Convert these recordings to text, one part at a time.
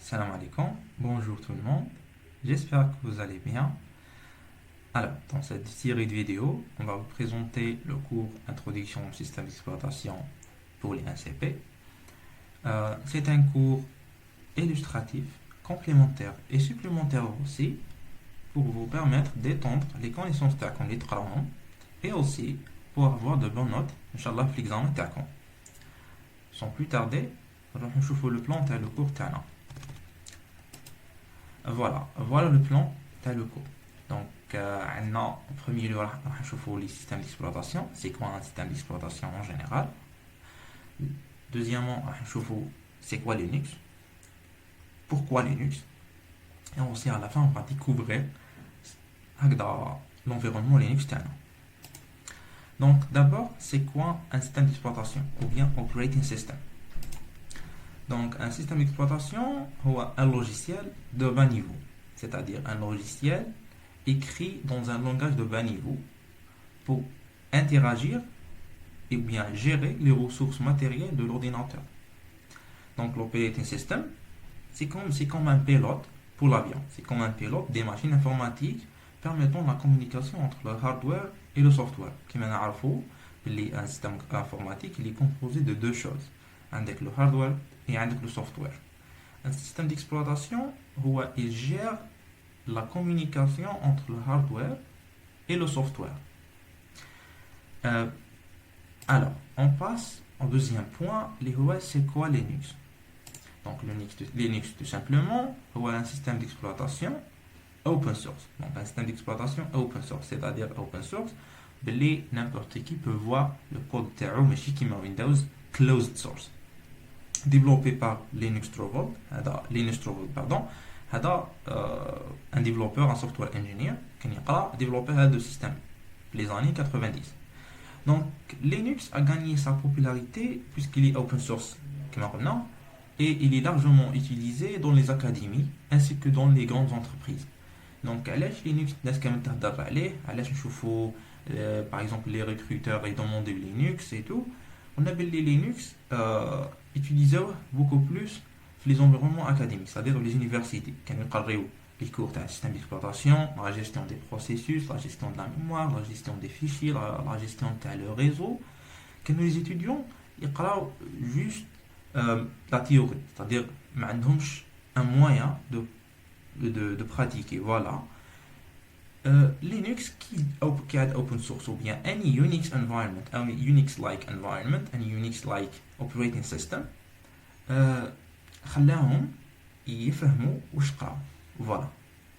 Salam alaikum, bonjour tout le monde, j'espère que vous allez bien. Alors, dans cette série de vidéos, on va vous présenter le cours Introduction au système d'exploitation pour les NCP. C'est un cours illustratif, complémentaire et supplémentaire aussi pour vous permettre d'étendre les connaissances تاعكم اللي تقراوهم et aussi pour avoir de bonnes notes, Inch'Allah, في l'examen تاعكم. Sans plus tarder, نروح نشوفوا le plan تاع le cours تاعنا. Voilà le plan تاع le cours. Donc, en premier lieu, on va voir les systèmes d'exploitation. C'est quoi un système d'exploitation en général? Deuxièmement, on va voir c'est quoi Linux. Pourquoi Linux? Et aussi à la fin, on va découvrir l'environnement Linux. Donc, d'abord, c'est quoi un système d'exploitation ou bien operating system? Donc, un système d'exploitation ou un logiciel de bas niveau, c'est-à-dire un logiciel écrit dans un langage de bas niveau pour interagir et bien gérer les ressources matérielles de l'ordinateur. Donc, l'operating system, c'est comme un pilote pour l'avion. C'est comme un pilote des machines informatiques permettant la communication entre le hardware et le software. Qui un système informatique il est composé de deux choses, avec le hardware et avec le software. Un système d'exploitation où il gère la communication entre le hardware et le software. Alors, on passe au deuxième point, c'est quoi Linux? Donc, Linux tout simplement, c'est un système d'exploitation open source. Donc, un système d'exploitation open source, c'est-à-dire open source, n'importe qui peut voir le code تاعو ماشي كيما Windows closed source. Développé par Linus Torvalds, un développeur, un software engineer qui a développé ce système les années 90. Donc Linux a gagné sa popularité puisqu'il est open source et il est largement utilisé dans les académies ainsi que dans les grandes entreprises. Donc Linux par exemple les recruteurs ils demandent Linux et tout. On a les Linux utilisés beaucoup plus dans les environnements académiques, c'est-à-dire dans les universités. Quand on parle les cours de système d'exploitation, la gestion des processus, la gestion de la mémoire, la gestion des fichiers, la gestion de réseau, quand les étudiants ils parlent juste la théorie, c'est-à-dire qu'ils un moyen de pratiquer. Voilà. Linux qui est open source ou bien any Unix environment, any Unix-like environment, any Unix-like operating system, خلاهم يفهموا واش قراو. فوالا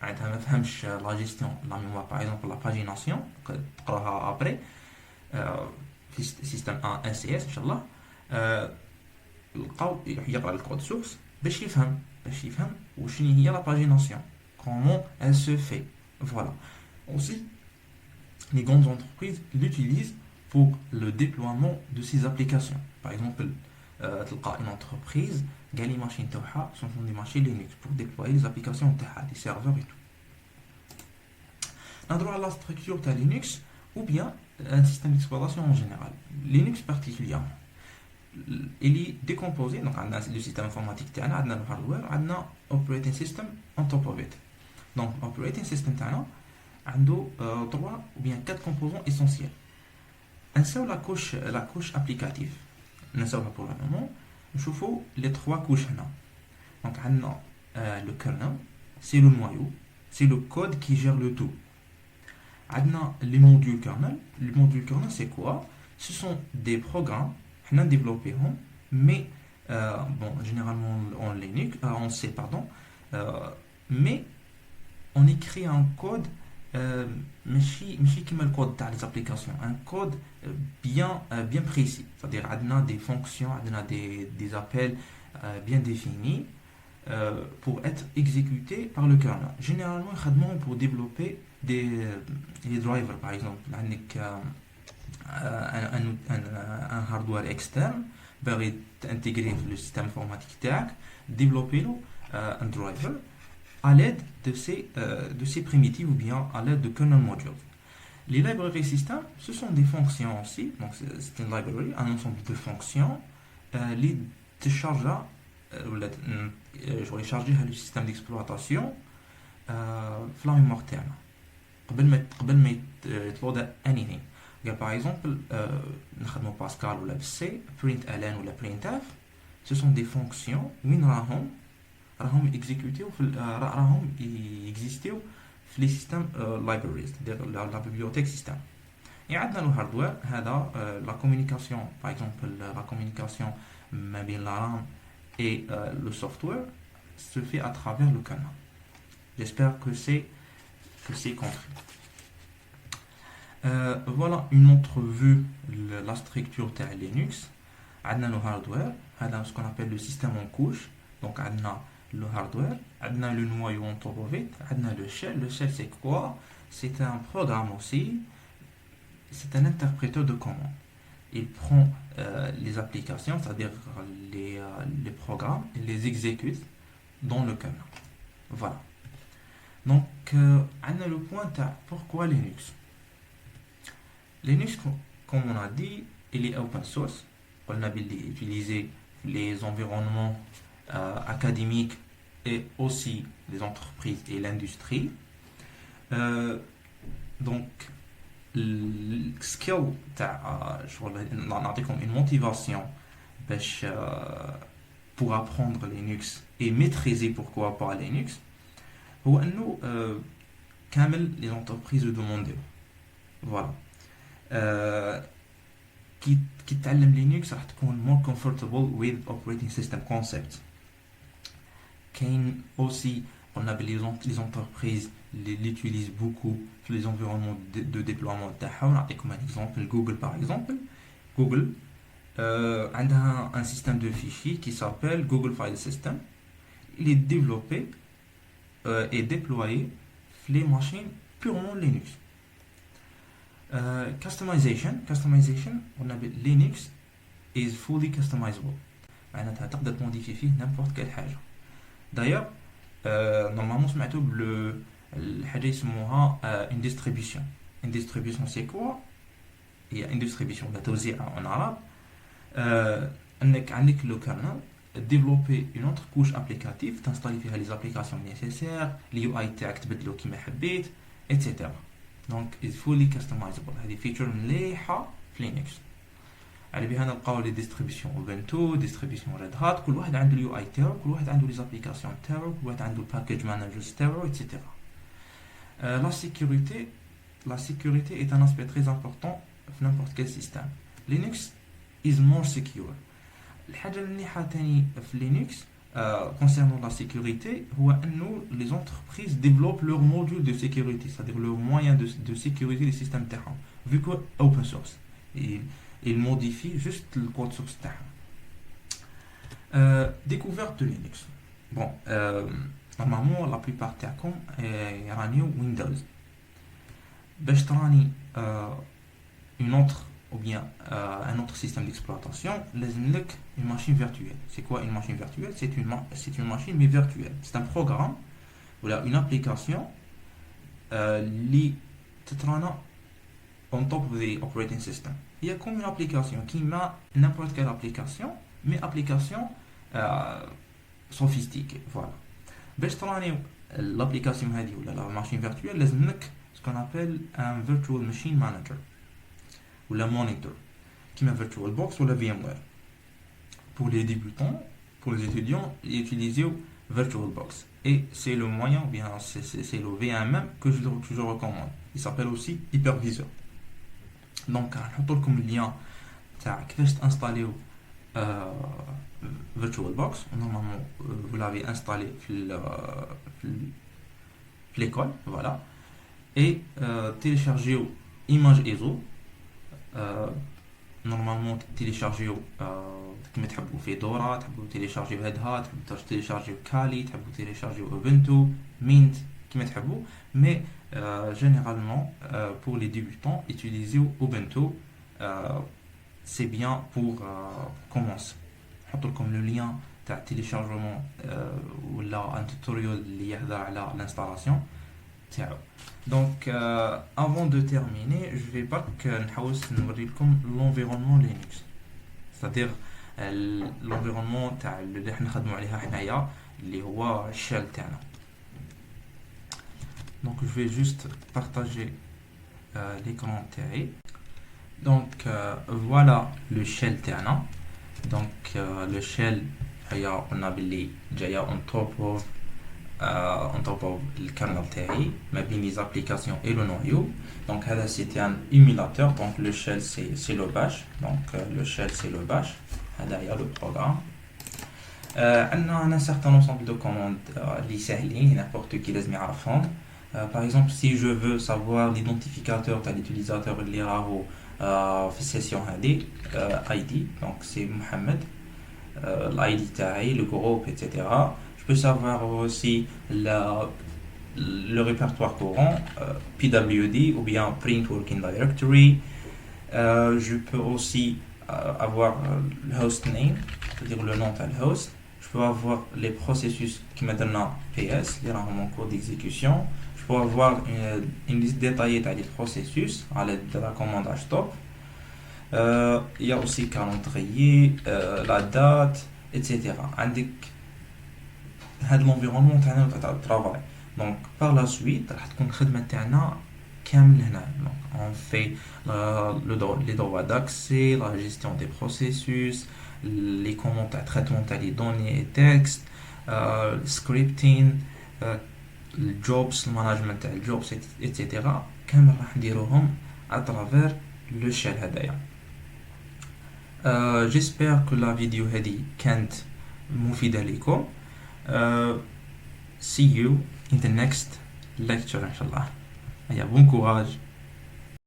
معناتها ما فهمش لا جيستيون لا ميموار باغ اكزومبل لا باجيناسيون تقراها ابري في سيستم ان سي اس ان شاء الله لقاو يقرا الكود سورس باش يفهم وشنو هي لا باجيناسيون comment elle se fait. Voilà. Aussi, les grandes entreprises l'utilisent pour le déploiement de ces applications. Par exemple, une entreprise قال لي ماشين تاعها sont des machines Linux pour déployer les applications تاعها, les serveurs et tout. نهضروا على la structure de Linux ou bien un système d'exploitation en général. Linux particulièrement. Il est décomposé, donc on a le système informatique تاعنا, on a le hardware, on a operating system on top of it. Donc l'operating system تاعنا عنده 3 ou bien 4 composants essentiels. نساو la couche applicative. نساوها pour le moment. نشوفوا les 3 couches هنا. Donc عندنا le kernel, c'est le noyau, c'est le code qui gère le tout. عندنا les modules kernel. Les modules kernel c'est quoi? Ce sont des programmes حنا développéهم mais généralement en Linux en C mais on écrit un code ماشي كيما الكود تاع les applications, un code bien précis, c'est-à-dire عندنا des fonctions, عندنا des appels bien définis pour être exécutés par le kernel. Généralement يخدموا pour développer les drivers. Par exemple عندك un hardware externe باغي intégrer le système informatique تاعك, développer له un driver à l'aide de ces primitives ou bien à l'aide de kernel modules. Les library systems, ce sont des fonctions aussi. Donc c'est une library, un ensemble de fonctions. Les téléchargent, j'aurais chargé le système d'exploitation في la mémoire تاعنا قبل ما يتلودا anything. قال par exemple نخدمو باسكال ولا بالسي print ln ولا printf, ce sont des fonctions وين راهم exécutés راهم يكزيستيو في لي سيستم libraries, la bibliothèque système. Et عندنا le hardware هذا la communication, par exemple la communication ما بين la RAM et le software se fait à travers le canal. J'espère que c'est compris. Voilà une autre vue la structure de Linux. On a le hardware, on ce qu'on appelle le système en couche. Donc on a le hardware, on a le noyau en top of it, on a le shell. Le shell c'est quoi? C'est un programme aussi. C'est un interpréteur de commande. Il prend les applications, c'est-à-dire les programmes, et les exécute dans le kernel. Voilà. Donc, on a le point à pourquoi Linux. Linux, comme on a dit, il est open source. On a utilisé les environnements académiques et aussi les entreprises et l'industrie. Donc, le skill, une motivation pour apprendre Linux et maîtriser pourquoi pas Linux. هو انه كامل les entreprises le demandaient. Voilà. كي تتعلم لينكس راح تكون more comfortable with operating system concepts. كاين aussi on a les entreprises l'utilisent beaucoup sur les environnements de déploiement تاعها. نعطيكم un exemple, Google par exemple. Google عندها un système de fichiers qui s'appelle Google File System. Il est développé et déployé les machines purement Linux. Customization, on a Linux is fully customizable. معناتها تقدر تموديفي فيه n'importe quelle حاجة. D'ailleurs, normalement سمعتوا الحاجة يسموها une distribution. Une distribution c'est quoi? Il y a une distribution de توزيع en arabe. انك عندك le kernel, développer une autre couche applicative, t'installer les applications nécessaires, l'UI تاعك تبدلو كيما حبيت, etc. Donc it's fully customizable. هذه feature مليحة في Linux. على بها نلقاو لي ديستريبيسيون اوبنتو, ديستريبيسيون ريد هات, كل واحد عنده اليو اي تاعو, كل واحد عنده لي زابليكاسيون تاعو, كل واحد عنده الباكيج مانجرز تاعو, etc. La sécurité est un aspect très important في n'importe quel système. Linux is more secure. الحاجة المليحة تاني في Linux concernant la sécurité هو انه les entreprises développent leur module de sécurité, c'est-à-dire leur moyen de sécuriser les systèmes تاعهم, vu que open source. Il modifie juste le code source تاعهم. Découverte de Linux. Bon, normalement la plupart تاعكم يرانيو Windows. باش تراني une autre ou bien un autre système d'exploitation, لازم لك une machine virtuelle. C'est quoi une machine virtuelle? C'est une machine mais virtuelle. C'est un programme ou une application qui تترانا on top of the operating system. Il y a comme une application qui m'a n'importe quelle application, mais application sophistiquée. Voilà. باش تراني l'application هذه ولا la machine virtuelle لازم لك ce qu'on appelle un virtual machine manager ou la monitor, qui met VirtualBox ou la VMware. Pour les débutants, pour les étudiants, utilisez VirtualBox. Et c'est le moyen, ou bien c'est le VMM que je recommande. Il s'appelle aussi Hypervisor. Donc, je vais vous le lien pour installer VirtualBox. Normalement, vous l'avez installé dans l'école, voilà. Et téléchargez image ISO. Normalement télécharger كما تحبوا فيدورا, تحبوا télécharger Red Hat, تحبوا télécharger Kali, تحبوا télécharger Ubuntu, Mint, كما تحبوا, mais généralement pour les débutants utilisez Ubuntu, c'est bien pour commencer. نحط لكم le lien تاع téléchargement ولا un tutoriel اللي يهضر على l'installation. Donc avant de terminer, je vais pas نحاول نوري لكم l'environnement Linux, c'est-à-dire l'environnement تاع اللي احنا نخدموا عليها حنايا, اللي هو الشيل تاعنا. Donc je vais juste partager l'écran تاعي. Donc voilà le shell تاعنا. Donc le shell هي قلنا باللي جايه on top of le kernel تاعي ما بين les applications et le noyau. Donc هذا c'était un émulateur. Donc le shell c'est le bash. Donc le shell c'est le bash. هذا هي le programme. عندنا un certain ensemble de commandes اللي ساهلين n'importe qui لازم يعرفهم. Par exemple, si je veux savoir l'identificateur de l'utilisateur اللي راهو في السيسيون هذه ID, donc c'est Mohamed, l'ID تاعي, le groupe, etc. Je peux savoir aussi le répertoire courant, PWD ou bien Print Working Directory. Je peux aussi avoir le host name, c'est-à-dire le nom de host. Je peux avoir les processus qui me donnent PS, qui sont en cours d'exécution. Je peux avoir une liste détaillée des processus à l'aide de la commande htop. Il y a aussi calendrier, la date, etc. عندك هذا l'environnement تاعنا تاع الترافاي. Donc par la suite راح تكون الخدمة تاعنا كامل هنا. Donc on fait les droits d'accès, la gestion des processus, les commandes à traitement des données et textes, le scripting, le jobs, le management des jobs, etc. كامل راح نديروهم à travers le shell هذايا. J'espère que la vidéo هذه كانت مفيدة لكم. See you in the next lecture إن شاء الله. Bon courage.